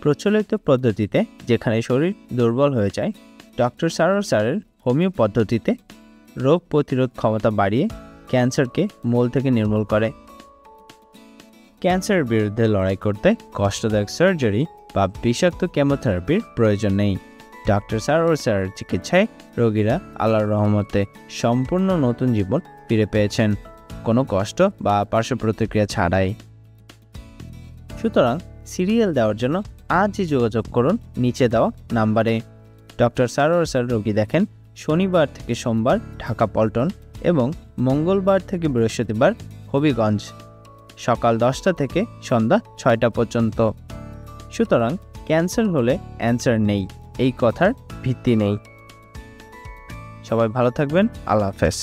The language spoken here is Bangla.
প্রচলিত পদ্ধতিতে যেখানে শরীর দুর্বল হয়ে যায়, ডক্টর সারোয়ার স্যারের হোমিও পদ্ধতিতে রোগ প্রতিরোধ ক্ষমতা বাড়িয়ে ক্যান্সারকে মূল থেকে নির্মূল করে। ক্যান্সারের বিরুদ্ধে লড়াই করতে কষ্টদায়ক সার্জারি বা বিষাক্ত কেমোথেরাপির প্রয়োজন নেই। ডক্টর সারোয়ার স্যারের চিকিৎসায় রোগীরা আল্লাহর রহমতে সম্পূর্ণ নতুন জীবন ফিরে পেয়েছেন, কোনো কষ্ট বা পার্শ্ব প্রতিক্রিয়া ছাড়াই। সুতরাং সিরিয়াল দেওয়ার জন্য আজই যোগাযোগ করুন নিচে দেওয়া নাম্বারে। ডক্টর সারোয়ার স্যার রোগী দেখেন শনিবার থেকে সোমবার ঢাকা পল্টন এবং মঙ্গলবার থেকে বৃহস্পতিবার হবিগঞ্জ, সকাল 10টা থেকে সন্ধ্যা 6টা পর্যন্ত। সুতরাং ক্যান্সার হলে অ্যান্সার নেই, এই কথার ভিত্তি নেই। সবাই ভালো থাকবেন। আল্লাহ হাফেজ।